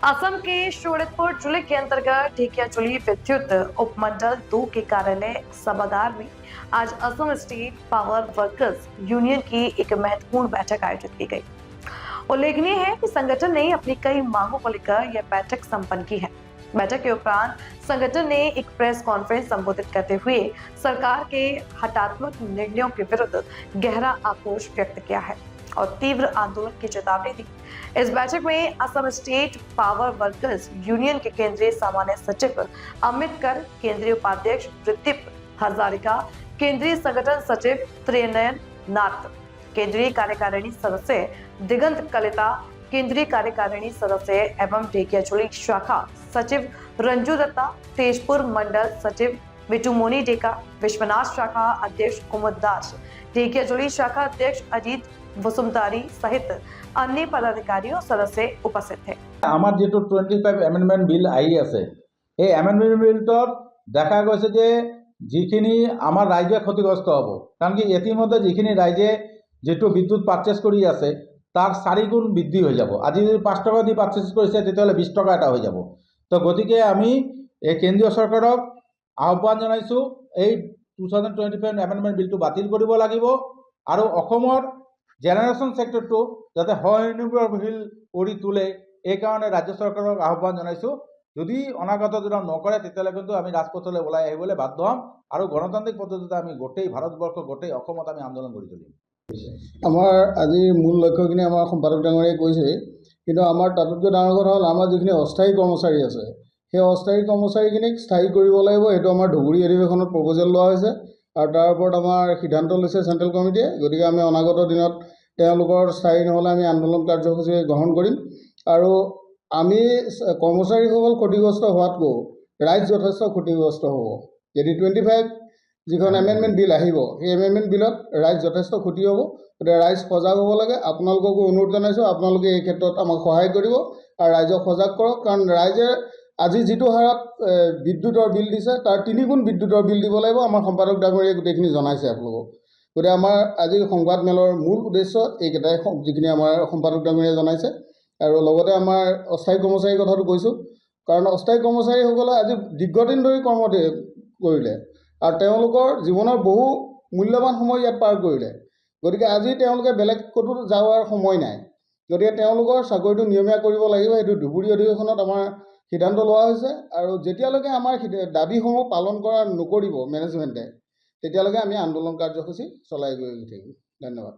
असम के शोणितपुर जिले के अंतर्गत ढेकियाजुली विद्युत उपमंडल 2 के कार्यालय सभागार में आज Assam state power workers union की एक महत्वपूर्ण बैठक आयोजित की गई। उल्लेखनीय है कि संगठन ने अपनी कई मांगों को लेकर यह बैठक संपन्न की है। बैठक के उपरांत संगठन ने एक प्रेस कॉन्फ्रेंस संबोधित करते हुए सरकार के हटात्मक निर्णयों के विरुद्ध गहरा आक्रोश व्यक्त किया है और तीव्र आंदोलन की चेतावनी दी। इस बैठक में Assam state power workers union के केंद्रीय सामान्य सचिव अमित कर, केंद्रीय उपाध्यक्ष प्रदीप हजारिका, केंद्रीय संगठन सचिव त्रिनयन नाथ, केंद्रीय कार्यकारिणी सदस्य दिगंत कलिता, केंद्रीय कार्यकारिणी सदस्य एवं ढेकियाजुली शाखा सचिव रंजू दत्ता, तेजपुर मंडल सचिव विटुमोनी डेका, विश्वनाथ शाखा अध्यक्ष कुमुद दास, ढेकियाजुली शाखा अध्यक्ष अजीत वसुमतारी सहित अन्य पदाधिकारी और सदस्य उपस्थित थे। आमार जेतु 25 एमेंडमेंट बिल आई आछे এই एमेंडमेंट बिलटत দেখা গৈছে যে যিখিনি আমাৰ ৰাজ্য ক্ষতিগ্ৰস্ত হ'ব, কাৰণ কি ইতিমধ্যে যিখিনি ৰাজ্যে যেটো বিদ্যুৎ পাৰচেজ কৰি আছে তাৰ 4 গুণ বৃদ্ধি হৈ যাব। আজি যদি 5 টকা দি পাৰচেজ কৰিছে তেতিয়াহ'লে 20 টকা এটা হৈ যাব। তো গতিকে আমি এই কেন্দ্ৰীয় চৰকাৰক আহ্বান জনাইছো এই 2025 এমেন্ডমেন্ট বিলটো বাতিল কৰিব লাগিব আৰু অসমৰ জেনাৰেশন সেক্টৰটো যাতে স্বনিৰ্ভৰশীল কৰি তোলে এই কাৰণে ৰাজ্য চৰকাৰক আহ্বান জনাইছো। যদি অনাগত দিনত নকৰে তেতিয়াহ'লে কিন্তু আমি ৰাজপথলৈ ওলাই আহিবলৈ বাধ্য হ'ম আৰু গণতান্ত্ৰিক পদ্ধতিতে আমি গোটেই ভাৰতবৰ্ষ গোটেই অসমত আমি আন্দোলন কৰি তুলিম। আমাৰ আজিৰ মূল লক্ষ্যখিনি আমাৰ সম্পাদক ডাঙৰীয়াই কৈছে, কিন্তু আমাৰ তাতোতকৈ ডাঙৰ কথা হ'ল আমাৰ যিখিনি অস্থায়ী কৰ্মচাৰী আছে সেই অস্থায়ী কৰ্মচাৰীখিনিক স্থায়ী কৰিব লাগিব। এইটো আমাৰ ধুবুৰী অধিৱেশনত প্ৰপ'জেল লোৱা হৈছে আৰু তাৰ ওপৰত আমাৰ সিদ্ধান্ত লৈছে চেণ্ট্ৰেল কমিটিয়ে। গতিকে আমি অনাগত দিনত তেওঁলোকৰ স্থায়ী নহ'লে আমি আন্দোলন কাৰ্যসূচী গ্ৰহণ কৰিম আৰু আমি কৰ্মচাৰীসকল ক্ষতিগ্ৰস্ত হোৱাতকৈ ৰাইজ যথেষ্ট ক্ষতিগ্ৰস্ত হ'ব। যদি 25 যিখন এমেণ্ডমেণ্ট বিল আহিব সেই এমেণ্ডমেণ্ট বিলত ৰাইজ যথেষ্ট ক্ষতি হ'ব। গতিকে ৰাইজ সজাগ হ'ব লাগে। আপোনালোককো অনুৰোধ জনাইছোঁ, আপোনালোকে এই ক্ষেত্ৰত আমাক সহায় কৰিব আৰু ৰাইজক সজাগ কৰক, কাৰণ ৰাইজে আজি যিটো হাৰত বিদ্যুতৰ বিল দিছে তাৰ 3 গুণ বিদ্যুতৰ বিল দিব লাগিব। আমাৰ সম্পাদক ডাঙৰীয়াই গোটেইখিনি জনাইছে আপোনালোকক। গতিকে আমাৰ আজি সংবাদ মেলৰ মূল উদ্দেশ্য এইকেইটাই যিখিনি আমাৰ সম্পাদক ডাঙৰীয়াই জনাইছে। আৰু লগতে আমাৰ অস্থায়ী কৰ্মচাৰীৰ কথাটো কৈছোঁ, কাৰণ অস্থায়ী কৰ্মচাৰীসকলে আজি দীৰ্ঘদিন ধৰি কৰ্ম কৰিলে আৰু তেওঁলোকৰ জীৱনৰ বহু মূল্যৱান সময় ইয়াত পাৰ কৰিলে। গতিকে আজি তেওঁলোকে বেলেগ ক'তো যোৱাৰ সময় নাই। গতিকে তেওঁলোকৰ চাকৰিটো নিয়মীয়া কৰিব লাগিব। সেইটো ধুবুৰী অধিৱেশনত আমাৰ সিদ্ধান্ত লোৱা হৈছে আৰু যেতিয়ালৈকে আমাৰ দাবীসমূহ পালন কৰা নকৰিব মেনেজমেণ্টে তেতিয়ালৈকে আমি আন্দোলন কাৰ্যসূচী চলাই গৈ থাকিম। ধন্যবাদ।